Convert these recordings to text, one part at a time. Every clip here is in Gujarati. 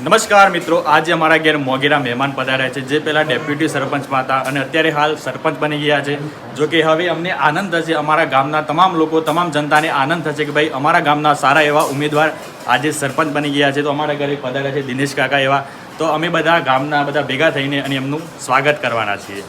નમસ્કાર મિત્રો, આજે અમારા ઘેર મોગેરા મહેમાન પધાર્યા છે, જે પહેલાં ડેપ્યુટી સરપંચમાં હતા અને અત્યારે હાલ સરપંચ બની ગયા છે. જો કે હવે અમને આનંદ થશે, અમારા ગામના તમામ લોકો, તમામ જનતાને આનંદ થશે કે ભાઈ અમારા ગામના સારા એવા ઉમેદવાર આજે સરપંચ બની ગયા છે. તો અમારા ઘરે પધાર્યા છે દિનેશ કાકા એવા. તો અમે બધા ગામના બધા ભેગા થઈને અને એમનું સ્વાગત કરવાના છીએ.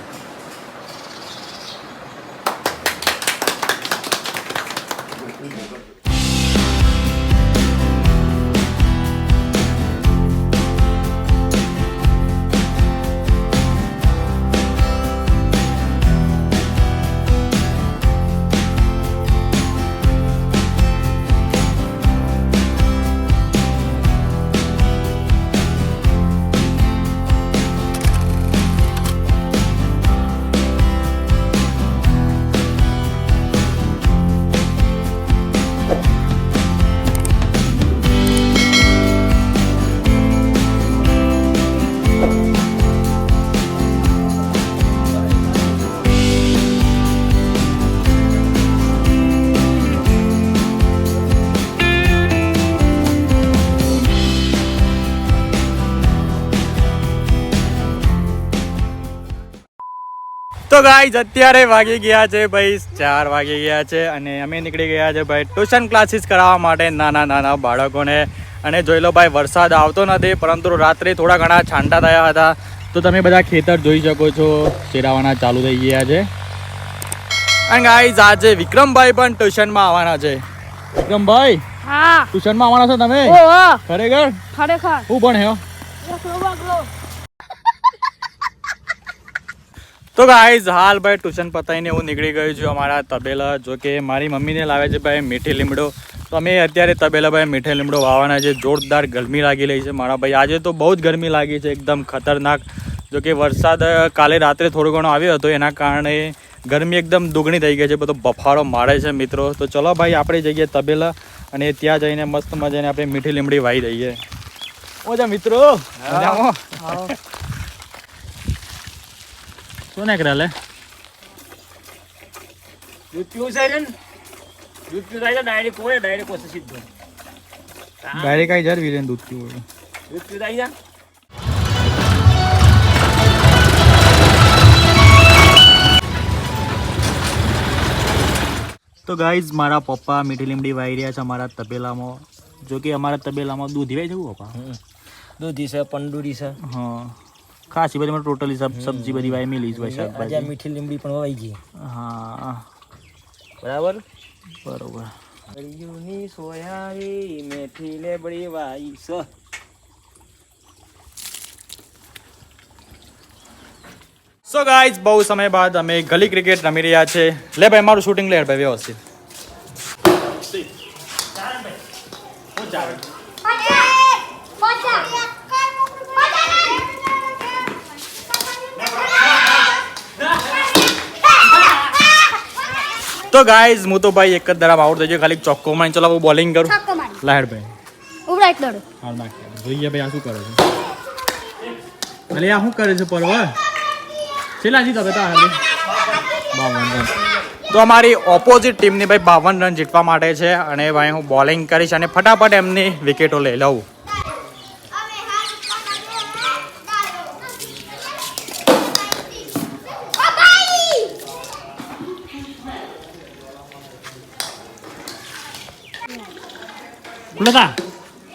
તો ગાઈઝ અત્યારે વાગી ગયા છે ભાઈ 4 વાગી ગયા છે અને અમે નીકળી ગયા છે ભાઈ ટ્યુશન ક્લાસીસ કરાવવા માટે નાના બાળકોને. અને જોઈ લો ભાઈ, વરસાદ આવતો નથી, પરંતુ રાત્રે થોડા ઘણા છાંટા થયા હતા. તો તમે બધા ખેતર જોઈ શકો છો, ચેરાવાના ચાલુ થઈ ગયા છે. અને ગાઈઝ આજે વિક્રમભાઈ પણ ટ્યુશનમાં આવવાના છે. વિક્રમભાઈ, હા, ટ્યુશનમાં આવવાના છો તમે? ખરેખર હું ભણ્યો? તો ગાઈઝ હાલ ભાઈ ટ્યુશન પતાવીને હું નીકળી ગયો છું અમારા તબેલા. જો કે મારી મમ્મીને લાવે છે ભાઈ મીઠી લીમડો. તો અમે અત્યારે તબેલા ભાઈ મીઠી લીમડો વાવવાના છે. જોરદાર ગરમી લાગી રહી છે મારા ભાઈ, આજે તો બહુ જ ગરમી લાગી છે, એકદમ ખતરનાક. જો કે વરસાદ કાલે રાત્રે થોડો ઘણો આવ્યો હતો, એના કારણે ગરમી એકદમ દુગણી થઈ ગઈ છે, બધો બફારો મારે છે મિત્રો. તો ચલો ભાઈ આપણે જઈએ તબેલા અને ત્યાં જઈને મસ્ત મજાને આપણે મીઠી લીમડી વાવી દઈએ. ઓજા મિત્રો, શું ના કરે લે? દૂધ પીવું છે ને? દૂધ પીવું થાય ડાયરેક્ટ હોય, ડાયરેક્ટ કોસે સીધો ડાયરેક્ટ આવી જાય વીરેન દૂધ પીવું. દૂધ પીવું થાય જા. તો ગાઈઝ મારા પપ્પા મીઠી લીમડી વાવી રહ્યા છે અમારા તબેલામાં. જો કે અમારા તબેલામાં દૂધ વાવી જવું પપ્પા? દૂધી છે, પંડુરી છે, હા, ખાસી બધી મને ટોટલી સબ્જી બધી વાવી મેલી છે શાકભાજી. મીઠી લીમડી પણ વવાઈ ગઈ. હા બરાબર બરોબર. હરિયુની સોયારી મેથી લીમડી વાઈ છે. સો ગાઈઝ બહુ સમય બાદ અમે ગલી ક્રિકેટ રમી રહ્યા છે. લે ભાઈ મારું શૂટિંગ લે ભાઈ વ્યવસ્થિત. તો ગાઈઝ હું તો ભાઈ એક જ દરામ આઉટ થઈ ગયો, ખાલી ચોક્કો મારી. ચલો હું બોલિંગ કરું. લાહેડ ભાઈ હાલ નાખ. જોઈએ ભાઈ આ શું કરે છે? અરે આ શું કરે છે પરવા? છેલ્લા જીતો હતા 52 રન. તો અમારી ઓપોઝિટ ટીમની ભાઈ 52 રન જીતવા માટે છે અને ભાઈ હું બોલિંગ કરીશ અને ફટાફટ એમની વિકેટો લઈ લઉં.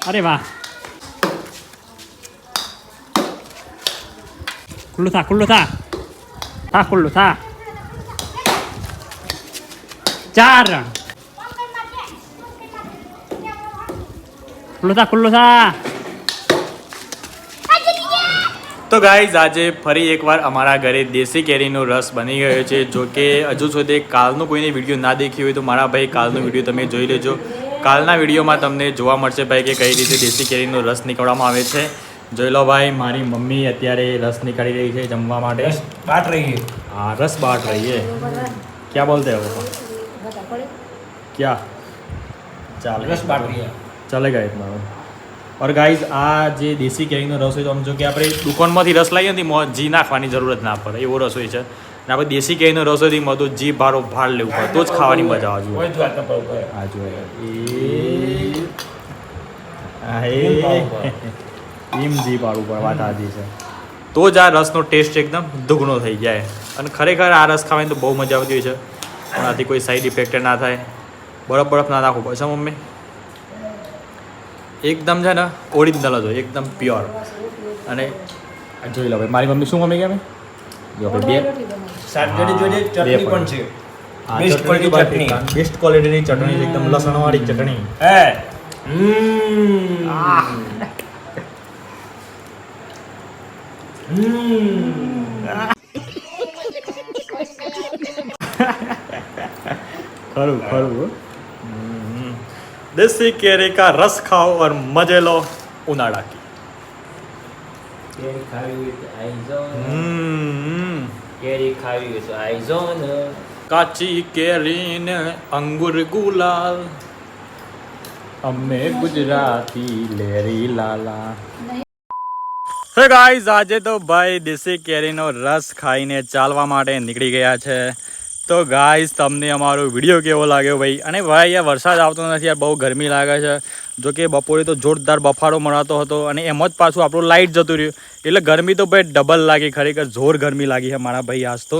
અરે વાહ, ખુલ્લું થા ખુલ્લું 4 રન. ખુલ્લું થા. તો ગાઈઝ આજે ફરી એકવાર અમારા ઘરે દેશી કેરીનો રસ બની ગયો છે. જો કે હજુ સુધી કાલનો કોઈને વિડીયો ના દેખ્યો હોય તો મારા ભાઈ કાલનો વિડીયો તમે જોઈ લેજો. કાલના વિડીયોમાં તમને જોવા મળશે ભાઈ કે કઈ રીતે દેશી કેરીનો રસ નીકળવામાં આવે છે. જોઈ લો ભાઈ, મારી મમ્મી અત્યારે રસ નીકાળી રહી છે જમવા માટે. બાટ રહી है. हाँ रस बांट रही है. क्या बोलते हैं वो? क्या ચાલે? રસ બાટ રહી है. ચાલેગા इतना. और गाइस આ જે દેશી કેરીનો રસ હોય તો સમજો કે આપણે દુકાનમાંથી રસ લાવીએ ને જી નાખવાની જરૂરત ના પડે, એવો રસ હોય છે. અને આપણે દેશી કેરીનો રસ હોય એમાં તો જી ભારો ભાર લેવું પડે તો જ ખાવાની મજા આવે. આ જો એમ જી પાડવું પડે, વાત સાચી છે. તો જ આ રસનો ટેસ્ટ એકદમ દુગણો થઈ જાય. અને ખરેખર આ રસ ખાવાની તો બહુ મજા આવતી હોય છે. આનાથી કોઈ સાઈડ ઇફેક્ટ ના થાય. બરફ બરફ ના નાખવું પડશે મમ્મી. એકદમ છે ને ઓરિજિનલ જ હોય, એકદમ પ્યોર. અને આ જોઈ લો ભાઈ, મારી મમ્મી શું મમ્મી કે જો ભાઈ શાકભાજી જોડે ચટણી પણ છે. બેસ્ટ ક્વોલિટી ચટણી, બેસ્ટ ક્વોલિટીની ચટણી છે, એકદમ લસણવાળી ચટણી. હે खरू खरू देसी केरे का रस खाओ और मजे लो उनाड़ा की. કેરી ખાવી હોય તો આઈઝો हम्म. કેરી ખાવી હોય તો આઈઝો ને કાચી કેરી ને અંગુર ગુલાલ, અમે ગુજરાતી લેરી લાલા. હે ગાઈઝ, આજે તો ભાઈ દેશી કેરીનો રસ ખાઈને ચાલવા માટે નીકળી ગયા છે. તો ગાઈઝ, તમને અમારો વિડીયો કેવો લાગ્યો ભાઈ? અને ભાઈ આ વરસાદ આવતો નથી, યાર બહુ ગરમી લાગે છે. જો કે બપોરે તો જોરદાર બફારો મળાતો હતો અને એમ જ પાછું આપણું લાઇટ જતું રહ્યું, એટલે ગરમી તો ભાઈ ડબલ લાગી. ખરેખર જોર ગરમી લાગી છે મારા ભાઈ આજ તો.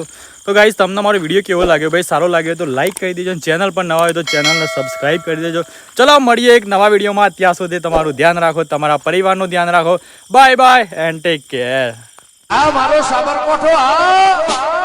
ગાઈઝ, તમને મારો વિડીયો કેવો લાગ્યો ભાઈ? સારો લાગ્યો તો લાઇક કરી દેજો, ચેનલ પર નવા હોય તો ચેનલને સબસ્ક્રાઈબ કરી દેજો. ચલો મળીએ એક નવા વિડીયોમાં. ત્યાં સુધી તમારું ધ્યાન રાખો, તમારા પરિવારનું ધ્યાન રાખો. Bye bye and take care. આ મારો સાબરકોઠો આ